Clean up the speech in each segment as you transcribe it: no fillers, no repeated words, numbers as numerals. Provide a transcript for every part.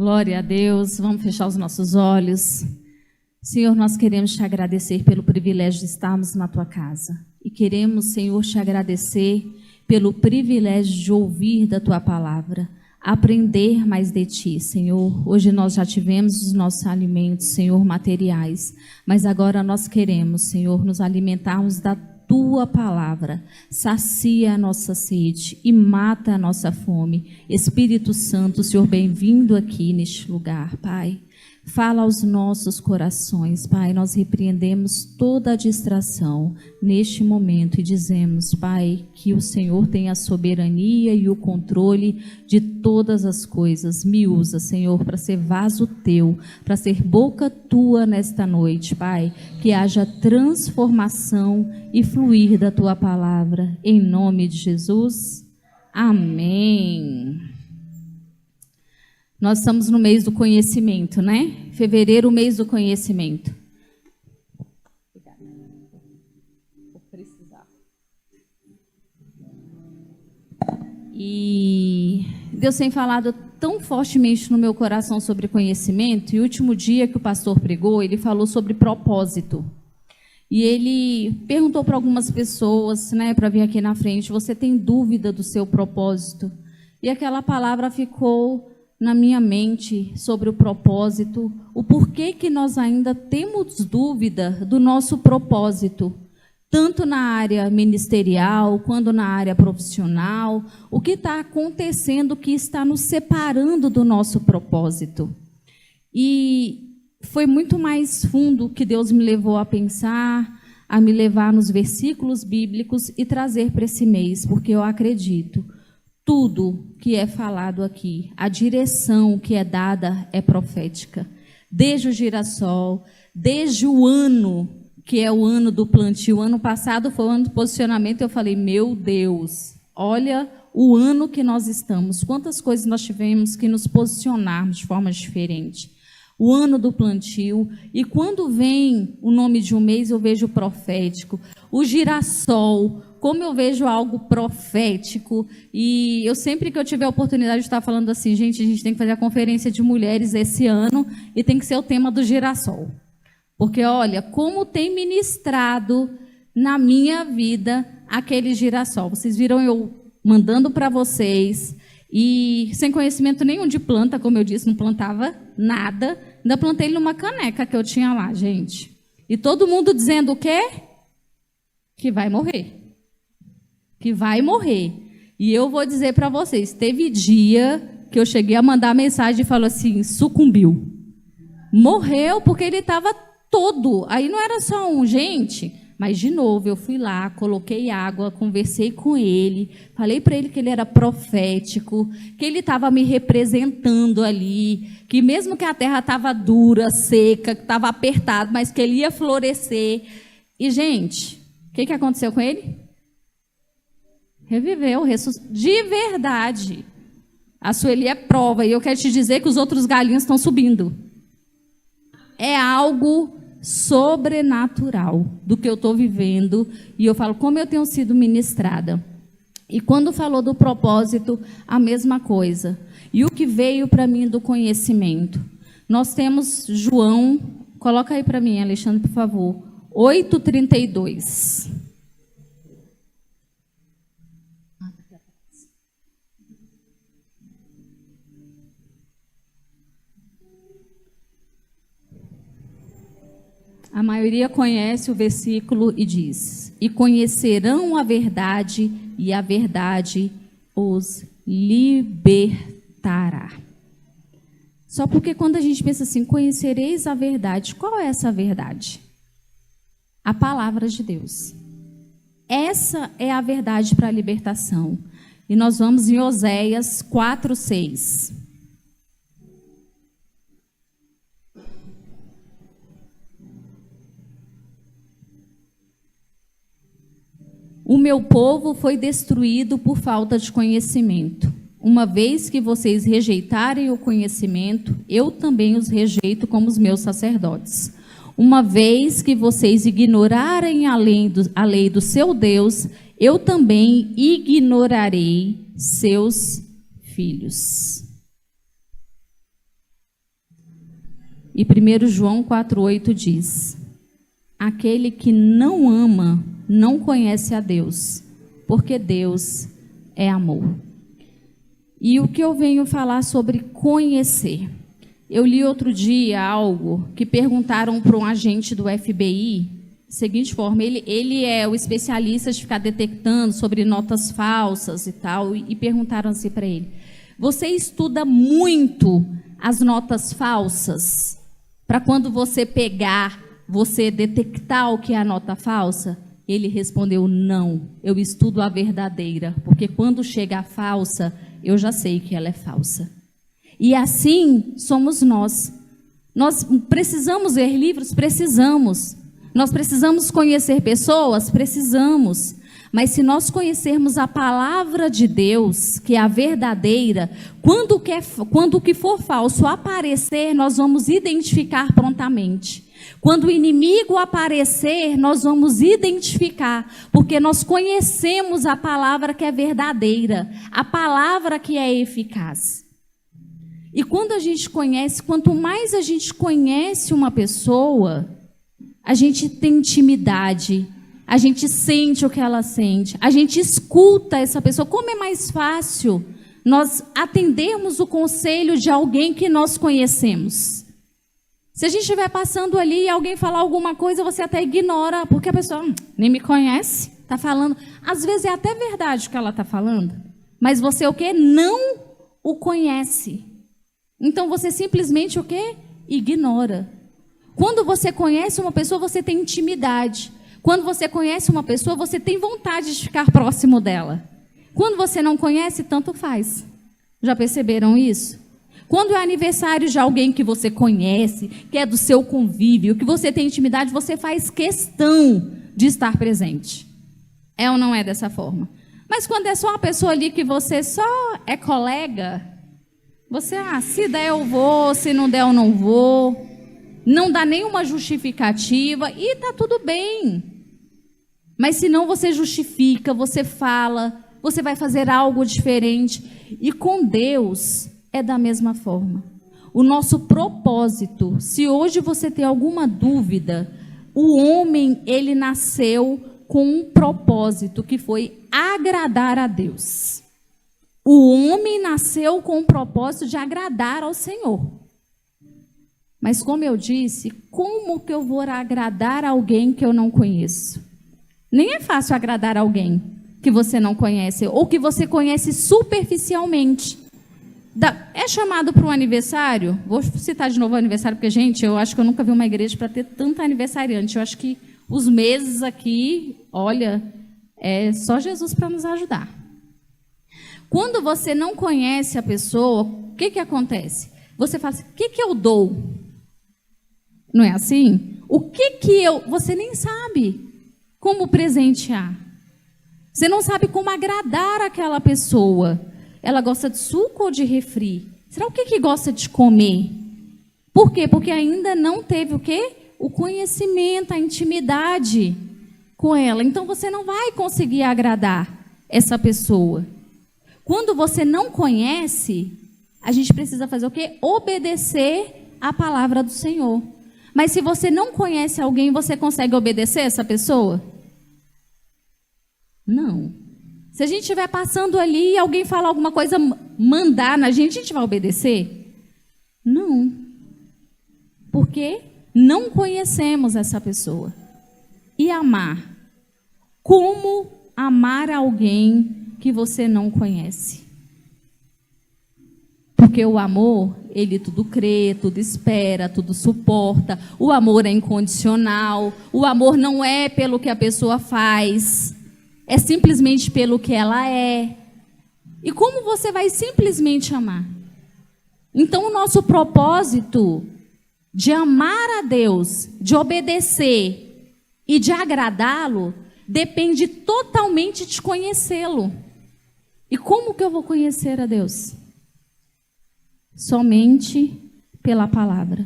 Glória a Deus. Vamos fechar os nossos olhos. Senhor, nós queremos te agradecer pelo privilégio de estarmos na tua casa. E queremos, Senhor, te agradecer pelo privilégio de ouvir da tua palavra, aprender mais de ti, Senhor. Hoje nós já tivemos os nossos alimentos, Senhor, materiais, mas agora nós queremos, Senhor, nos alimentarmos da tua palavra. Sacia a nossa sede e mata a nossa fome. Espírito Santo, Senhor, bem-vindo aqui neste lugar, Pai. Fala aos nossos corações, Pai. Nós repreendemos toda a distração neste momento e dizemos, Pai, que o Senhor tem a soberania e o controle de todas as coisas. Me usa, Senhor, para ser vaso teu, para ser boca tua nesta noite, Pai. Que haja transformação e fluir da tua palavra. Em nome de Jesus. Amém. Nós estamos no mês do conhecimento, né? Fevereiro, o mês do conhecimento. Vou precisar. E Deus tem falado tão fortemente no meu coração sobre conhecimento, e o último dia que o pastor pregou, ele falou sobre propósito. E ele perguntou para algumas pessoas, né, para vir aqui na frente, você tem dúvida do seu propósito? E aquela palavra ficou na minha mente sobre o propósito, o porquê que nós ainda temos dúvida do nosso propósito, tanto na área ministerial, quanto na área profissional, o que está acontecendo que está nos separando do nosso propósito. E foi muito mais fundo que Deus me levou a pensar, a me levar nos versículos bíblicos e trazer para esse mês, porque eu acredito, tudo que é falado aqui, a direção que é dada é profética. Desde o girassol, desde o ano, que é o ano do plantio. O ano passado foi o ano do posicionamento, eu falei, meu Deus, olha o ano que nós estamos, quantas coisas nós tivemos que nos posicionarmos de forma diferente. O ano do plantio, e quando vem o nome de um mês, eu vejo o profético. O girassol, como eu vejo algo profético, e eu sempre que eu tiver a oportunidade de estar falando assim, gente, a gente tem que fazer a conferência de mulheres esse ano, e tem que ser o tema do girassol. Porque, olha, como tem ministrado na minha vida aquele girassol. Vocês viram eu mandando para vocês, e sem conhecimento nenhum de planta, como eu disse, não plantava nada. Ainda plantei ele numa caneca que eu tinha lá, gente. E todo mundo dizendo o quê? Que vai morrer. Que vai morrer. E eu vou dizer para vocês, teve dia que eu cheguei a mandar mensagem e falou assim, sucumbiu. Morreu porque ele estava todo. Aí não era só um, gente. Mas, de novo, eu fui lá, coloquei água, conversei com ele, falei para ele que ele era profético, que ele estava me representando ali, que mesmo que a terra estava dura, seca, que estava apertada, mas que ele ia florescer. E, gente, o que aconteceu com ele? Reviveu, de verdade. A Sueli é prova, e eu quero te dizer que os outros galinhos estão subindo. É algo sobrenatural do que eu estou vivendo, e eu falo como eu tenho sido ministrada. E quando falou do propósito, a mesma coisa. E o que veio para mim do conhecimento? Nós temos João, coloca aí para mim, Alexandre, por favor, 8:32. A maioria conhece o versículo e diz, e conhecerão a verdade, e a verdade os libertará. Só porque quando a gente pensa assim, conhecereis a verdade, qual é essa verdade? A palavra de Deus. Essa é a verdade para a libertação. E nós vamos em Oséias 4:6. O meu povo foi destruído por falta de conhecimento. Uma vez que vocês rejeitarem o conhecimento, eu também os rejeito como os meus sacerdotes. Uma vez que vocês ignorarem a lei do seu Deus, eu também ignorarei seus filhos. E 1 João 4,8 diz: aquele que não ama não conhece a Deus, porque Deus é amor. E o que eu venho falar sobre conhecer? Eu li outro dia algo que perguntaram para um agente do FBI, da seguinte forma, ele é o especialista de ficar detectando sobre notas falsas e tal, e perguntaram assim para ele: você estuda muito as notas falsas para quando você pegar, você detectar o que é a nota falsa? Ele respondeu: não, eu estudo a verdadeira, porque quando chega a falsa, eu já sei que ela é falsa. E assim somos nós. Nós precisamos ler livros? Precisamos. Nós precisamos conhecer pessoas? Precisamos. Mas se nós conhecermos a palavra de Deus, que é a verdadeira, quando o que for falso aparecer, nós vamos identificar prontamente. Quando o inimigo aparecer, nós vamos identificar, porque nós conhecemos a palavra que é verdadeira, a palavra que é eficaz. E quando a gente conhece, quanto mais a gente conhece uma pessoa, a gente tem intimidade, a gente sente o que ela sente, a gente escuta essa pessoa. Como é mais fácil nós atendermos o conselho de alguém que nós conhecemos? Se a gente estiver passando ali e alguém falar alguma coisa, você até ignora, porque a pessoa nem me conhece, está falando. Às vezes é até verdade o que ela está falando, mas você o quê? Não o conhece. Então você simplesmente o quê? Ignora. Quando você conhece uma pessoa, você tem intimidade. Quando você conhece uma pessoa, você tem vontade de ficar próximo dela. Quando você não conhece, tanto faz. Já perceberam isso? Quando é aniversário de alguém que você conhece, que é do seu convívio, que você tem intimidade, você faz questão de estar presente. É ou não é dessa forma? Mas quando é só uma pessoa ali que você só é colega, você, se der eu vou, se não der eu não vou, não dá nenhuma justificativa e está tudo bem. Mas se não, você justifica, você fala, você vai fazer algo diferente. E com Deus é da mesma forma. O nosso propósito, se hoje você tem alguma dúvida, o homem, ele nasceu com um propósito, que foi agradar a Deus. O homem nasceu com o propósito de agradar ao Senhor. Mas como eu disse, como que eu vou agradar alguém que eu não conheço? Nem é fácil agradar alguém que você não conhece, ou que você conhece superficialmente. É chamado para um aniversário, vou citar de novo o aniversário, porque, gente, eu acho que eu nunca vi uma igreja para ter tanto aniversariante. Eu acho que os meses aqui, olha, é só Jesus para nos ajudar. Quando você não conhece a pessoa, o que acontece? Você fala assim: o que eu dou? Não é assim? Você nem sabe como presentear. Você não sabe como agradar aquela pessoa. Ela gosta de suco ou de refri? Será o que gosta de comer? Por quê? Porque ainda não teve o quê? O conhecimento, a intimidade com ela. Então você não vai conseguir agradar essa pessoa. Quando você não conhece, a gente precisa fazer o quê? Obedecer à palavra do Senhor. Mas se você não conhece alguém, você consegue obedecer essa pessoa? Não. Se a gente estiver passando ali e alguém falar alguma coisa, mandar na gente, a gente vai obedecer? Não. Porque não conhecemos essa pessoa. E amar? Como amar alguém que você não conhece? Porque o amor, ele tudo crê, tudo espera, tudo suporta. O amor é incondicional. O amor não é pelo que a pessoa faz. É simplesmente pelo que ela é. E como você vai simplesmente amar? Então, o nosso propósito de amar a Deus, de obedecer e de agradá-lo, depende totalmente de conhecê-lo. E como que eu vou conhecer a Deus? Somente pela palavra.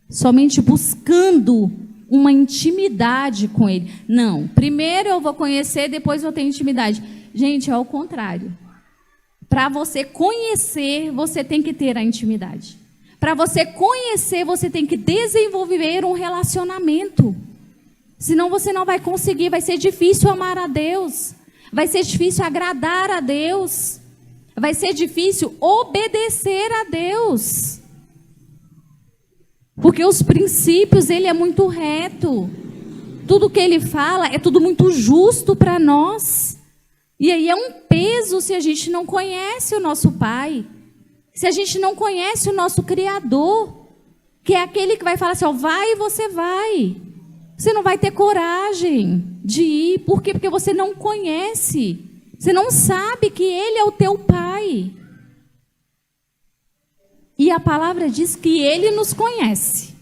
Somente buscando uma intimidade com Ele. Não, primeiro eu vou conhecer, depois vou ter intimidade. Gente, é ao contrário. Para você conhecer, você tem que ter a intimidade. Para você conhecer, você tem que desenvolver um relacionamento. Senão você não vai conseguir, vai ser difícil amar a Deus. Vai ser difícil agradar a Deus. Vai ser difícil obedecer a Deus. Porque os princípios, ele é muito reto. Tudo que ele fala é tudo muito justo para nós. E aí é um peso se a gente não conhece o nosso Pai. Se a gente não conhece o nosso Criador. Que é aquele que vai falar assim, ó, vai e você vai. Você não vai ter coragem de ir. Por quê? Porque você não conhece. Você não sabe que Ele é o teu Pai. E a palavra diz que Ele nos conhece.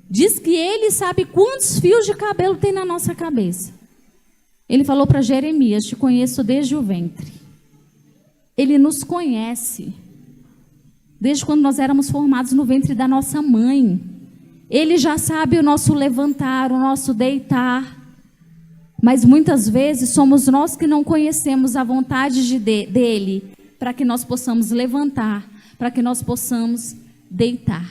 Diz que Ele sabe quantos fios de cabelo tem na nossa cabeça. Ele falou para Jeremias, te conheço desde o ventre. Ele nos conhece. Desde quando nós éramos formados no ventre da nossa mãe. Ele já sabe o nosso levantar, o nosso deitar. Mas muitas vezes somos nós que não conhecemos a vontade dele para que nós possamos levantar, para que nós possamos deitar.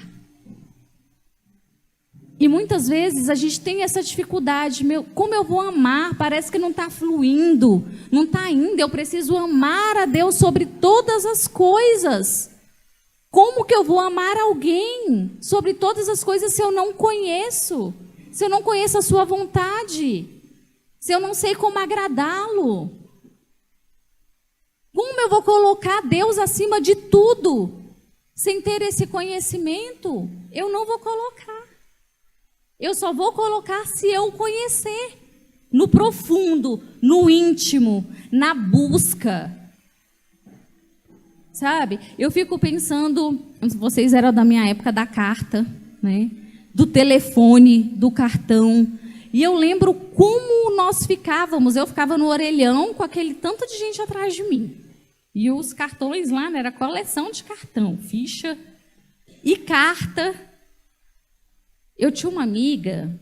E muitas vezes a gente tem essa dificuldade, como eu vou amar? Parece que não está fluindo, não está indo, eu preciso amar a Deus sobre todas as coisas. Como que eu vou amar alguém sobre todas as coisas se eu não conheço? Se eu não conheço a sua vontade? Se eu não sei como agradá-lo? Como eu vou colocar Deus acima de tudo? Sem ter esse conhecimento? Eu não vou colocar. Eu só vou colocar se eu conhecer. No profundo, no íntimo, na busca. Sabe? Eu fico pensando, vocês eram da minha época da carta, né? Do telefone, do cartão. E eu lembro como nós ficávamos. Eu ficava no orelhão com aquele tanto de gente atrás de mim. E os cartões lá, né, era coleção de cartão, ficha e carta. Eu tinha uma amiga,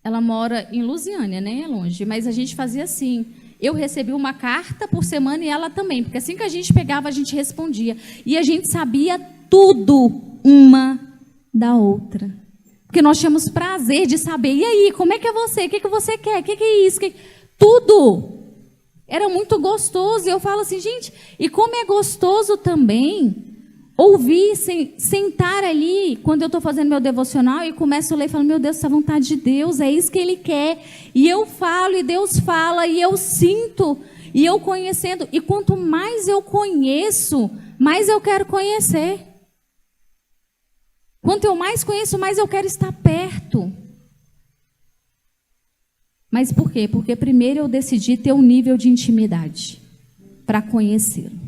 ela mora em Lusiânia, né, é longe, mas a gente fazia assim. Eu recebi uma carta por semana e ela também, porque assim que a gente pegava, a gente respondia. E a gente sabia tudo uma da outra. Porque nós tínhamos prazer de saber, e aí, como é que é você? O que você quer? O que é isso? Tudo. Era muito gostoso. E eu falo assim, gente, e como é gostoso também ouvir, sentar ali, quando eu estou fazendo meu devocional, e começo a ler e falo, meu Deus, essa vontade de Deus, é isso que Ele quer. E eu falo, e Deus fala, e eu sinto, e eu conhecendo. E quanto mais eu conheço, mais eu quero conhecer. Quanto eu mais conheço, mais eu quero estar perto. Mas por quê? Porque primeiro eu decidi ter um nível de intimidade para conhecê-lo.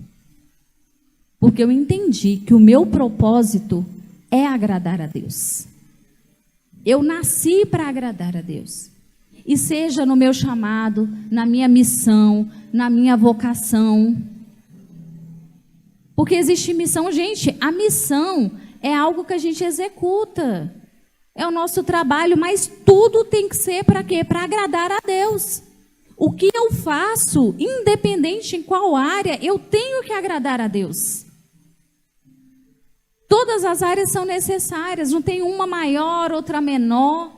Porque eu entendi que o meu propósito é agradar a Deus. Eu nasci para agradar a Deus. E seja no meu chamado, na minha missão, na minha vocação. Porque existe missão, gente, a missão é algo que a gente executa. É o nosso trabalho, mas tudo tem que ser para quê? Para agradar a Deus. O que eu faço, independente em qual área, eu tenho que agradar a Deus. Todas as áreas são necessárias, não tem uma maior, outra menor.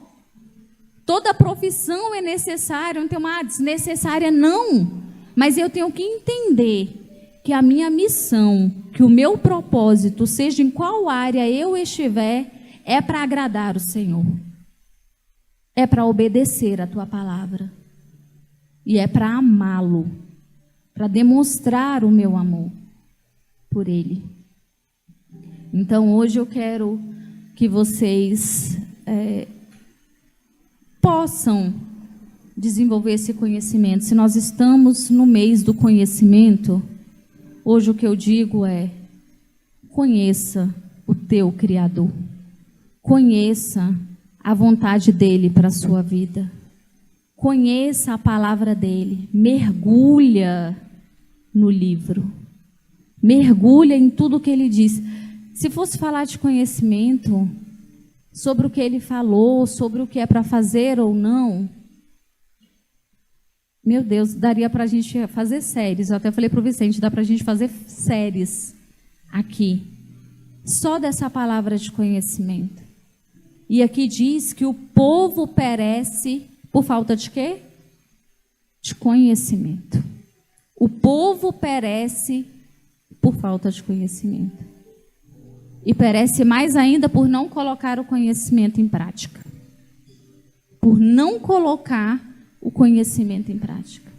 Toda profissão é necessária, não tem uma desnecessária, não. Mas eu tenho que entender que a minha missão, que o meu propósito, seja em qual área eu estiver, é para agradar o Senhor. É para obedecer a Tua palavra. E é para amá-lo, para demonstrar o meu amor por Ele. Então, hoje eu quero que vocês possam desenvolver esse conhecimento. Se nós estamos no mês do conhecimento, hoje o que eu digo é: conheça o teu Criador. Conheça a vontade dEle para a sua vida. Conheça a palavra dEle. Mergulha no livro. Mergulha em tudo o que Ele diz. Se fosse falar de conhecimento, sobre o que Ele falou, sobre o que é para fazer ou não, meu Deus, daria para a gente fazer séries. Eu até falei para o Vicente, dá para a gente fazer séries aqui Só dessa palavra de conhecimento. E aqui diz que o povo perece por falta de quê? De conhecimento. O povo perece por falta de conhecimento. E perece mais ainda por não colocar o conhecimento em prática. Por não colocar o conhecimento em prática.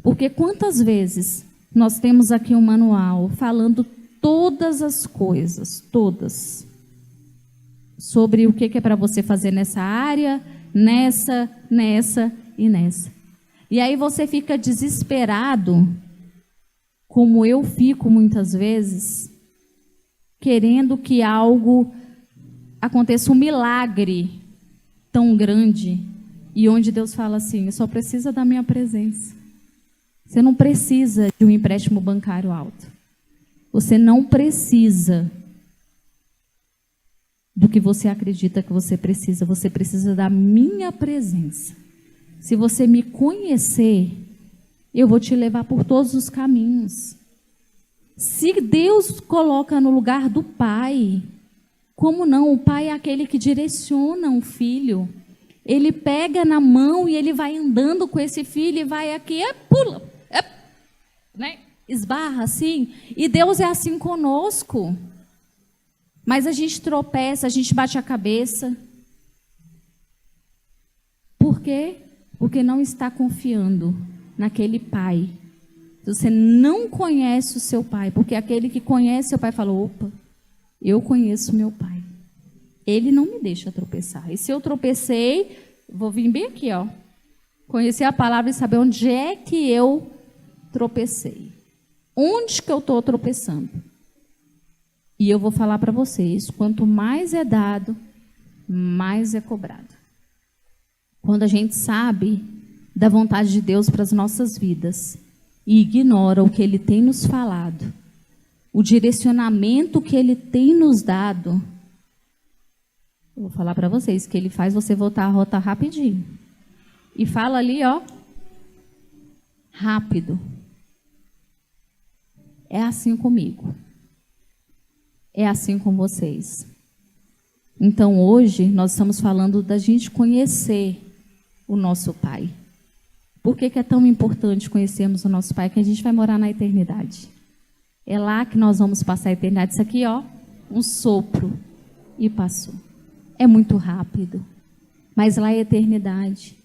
Porque quantas vezes nós temos aqui um manual falando todas as coisas, todas, sobre o que é para você fazer nessa área, nessa e nessa. E aí você fica desesperado, como eu fico muitas vezes, querendo que algo aconteça, um milagre tão grande, e onde Deus fala assim, só precisa da minha presença. Você não precisa de um empréstimo bancário alto. Você não precisa do que você acredita que você precisa da minha presença. Se você me conhecer, eu vou te levar por todos os caminhos. Se Deus coloca no lugar do pai, como não? O pai é aquele que direciona um filho. Ele pega na mão e ele vai andando com esse filho e vai aqui, pula, né? Esbarra assim. E Deus é assim conosco. Mas a gente tropeça, a gente bate a cabeça. Por quê? Porque não está confiando naquele pai. Você não conhece o seu pai, porque aquele que conhece seu pai falou, opa, eu conheço meu pai. Ele não me deixa tropeçar. E se eu tropecei, vou vir bem aqui, ó. Conhecer a palavra e saber onde é que eu tropecei. Onde que eu estou tropeçando? E eu vou falar para vocês, quanto mais é dado, mais é cobrado. Quando a gente sabe da vontade de Deus para as nossas vidas e ignora o que Ele tem nos falado, o direcionamento que Ele tem nos dado, eu vou falar para vocês que Ele faz você voltar a rota rapidinho. E fala ali, ó, rápido. É assim comigo. É assim com vocês. Então, hoje, nós estamos falando da gente conhecer o nosso Pai. Por que é tão importante conhecermos o nosso Pai? Que a gente vai morar na eternidade. É lá que nós vamos passar a eternidade. Isso aqui, ó, um sopro. E passou. É muito rápido. Mas lá é eternidade.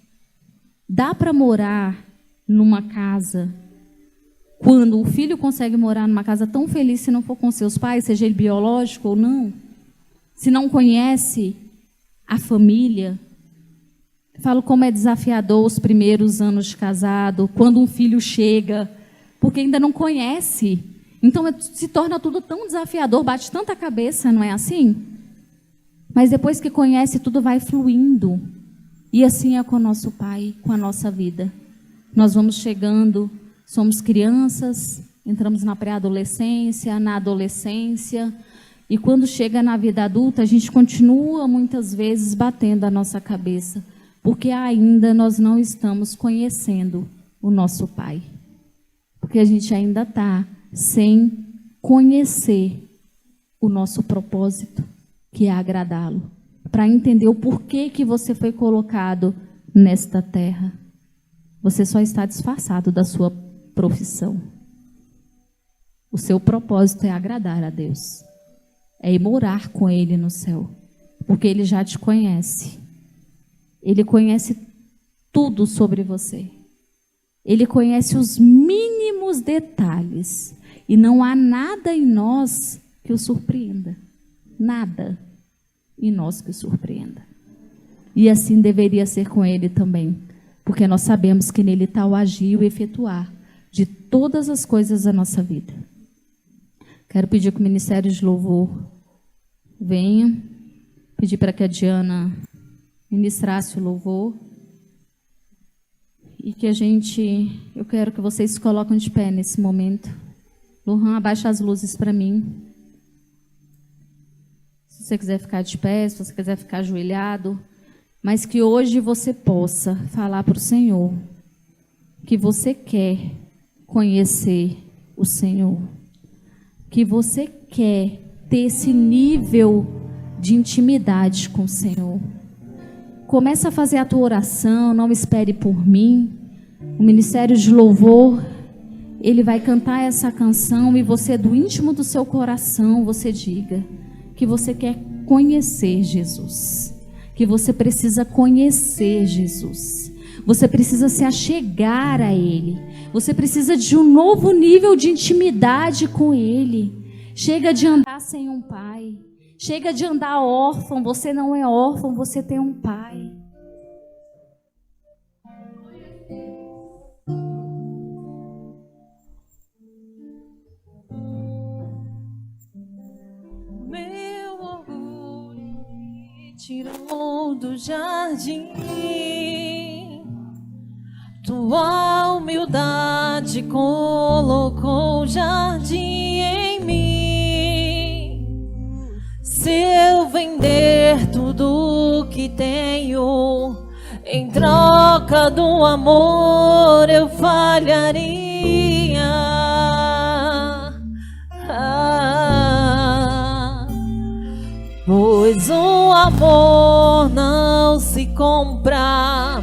Dá para morar numa casa, quando o filho consegue morar numa casa tão feliz se não for com seus pais, seja ele biológico ou não, se não conhece a família. Falo como é desafiador os primeiros anos de casado, quando um filho chega, porque ainda não conhece. Então se torna tudo tão desafiador, bate tanta cabeça, não é assim? Mas depois que conhece, tudo vai fluindo. E assim é com o nosso Pai, com a nossa vida. Nós vamos chegando, somos crianças, entramos na pré-adolescência, na adolescência, e quando chega na vida adulta, a gente continua muitas vezes batendo a nossa cabeça, porque ainda nós não estamos conhecendo o nosso Pai. Porque a gente ainda está sem conhecer o nosso propósito, que é agradá-lo, para entender o porquê que você foi colocado nesta terra. Você só está disfarçado da sua profissão. O seu propósito é agradar a Deus. É ir morar com Ele no céu. Porque Ele já te conhece. Ele conhece tudo sobre você. Ele conhece os mínimos detalhes. E não há nada em nós que o surpreenda. Nada em nós que o surpreenda. E assim deveria ser com Ele também. Porque nós sabemos que nele está o agir e o efetuar de todas as coisas da nossa vida. Quero pedir que o Ministério de Louvor venha. Pedir para que a Diana ministrasse o louvor. E que eu quero que vocês se coloquem de pé nesse momento. Lohan, abaixa as luzes para mim. Se você quiser ficar de pé, se você quiser ficar ajoelhado. Mas que hoje você possa falar para o Senhor que você quer conhecer o Senhor. Que você quer ter esse nível de intimidade com o Senhor. Começa a fazer a tua oração, não espere por mim. O Ministério de Louvor, ele vai cantar essa canção e você, do íntimo do seu coração, você diga que você quer conhecer Jesus, que você precisa conhecer Jesus, você precisa se achegar a Ele, você precisa de um novo nível de intimidade com Ele. Chega de andar sem um pai, chega de andar órfão. Você não é órfão, você tem um pai. Meu orgulho me tirou do jardim, tua humildade colocou o jardim em mim. Se eu vender tudo que tenho em troca do amor, eu falharia. Pois o amor não se compra,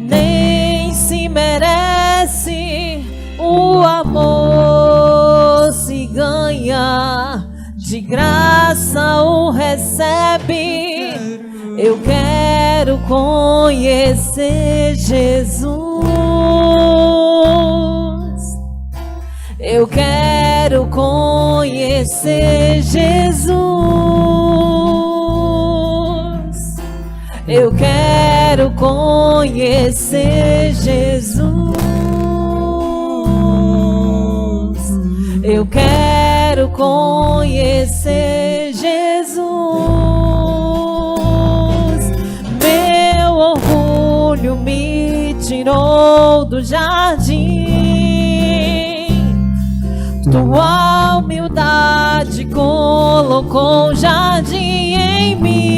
nem se merece. O amor se ganha, de graça o recebe. Eu quero conhecer Jesus. Eu quero conhecer Jesus. Eu quero conhecer Jesus. Eu quero conhecer Jesus. Meu orgulho me tirou do jardim, tua humildade colocou o jardim em mim.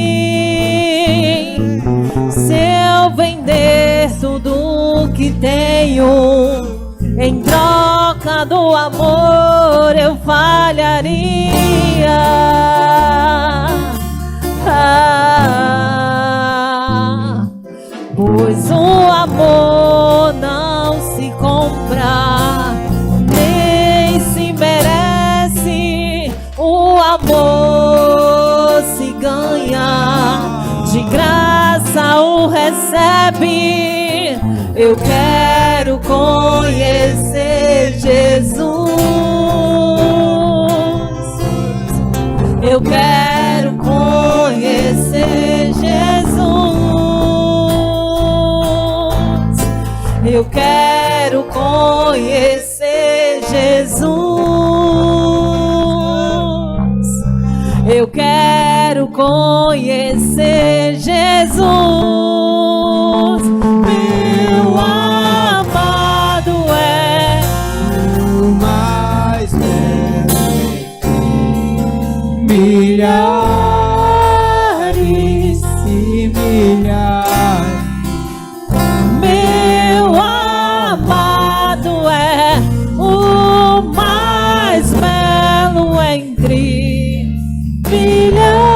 Se eu vender tudo que tenho em troca do amor, eu falharia. Pois o amor não se compra, nem se merece. O amor se ganha, de graça o recebe. Eu quero conhecer Jesus. Eu quero conhecer Jesus. Eu quero conhecer Jesus. Eu quero conhecer Jesus. Meu amado é o mais belo, milhares e milhares. Meu amado é o mais belo entre milhares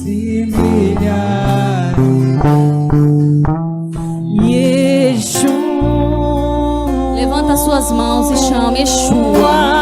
E milhares. Yeshua. Levanta suas mãos e chama Yeshua.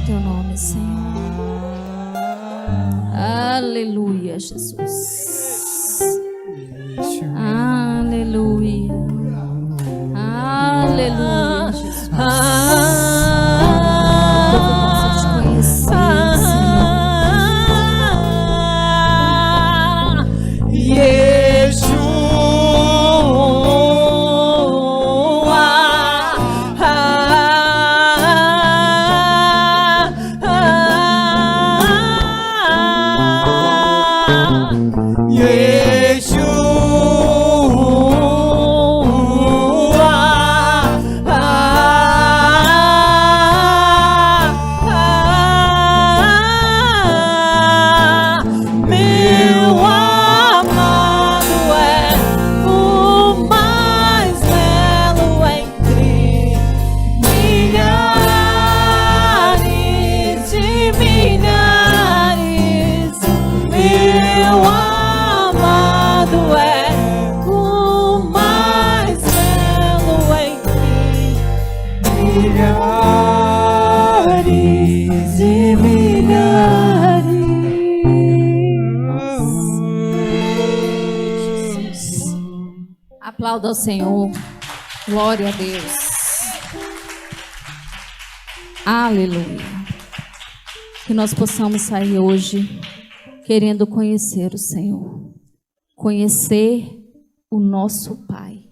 teu nome, Senhor. Aleluia, Jesus. Aleluia. Aleluia, Jesus. Que eu possa te conhecer, Senhor. Aplauda ao Senhor. Glória a Deus. Aleluia. Que nós possamos sair hoje querendo conhecer o Senhor. Conhecer o nosso Pai.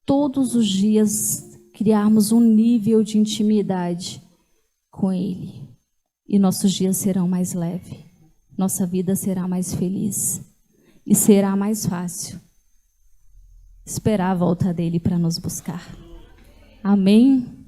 Todos os dias criarmos um nível de intimidade com Ele. E nossos dias serão mais leves. Nossa vida será mais feliz. E será mais fácil esperar a volta dele para nos buscar. Amém?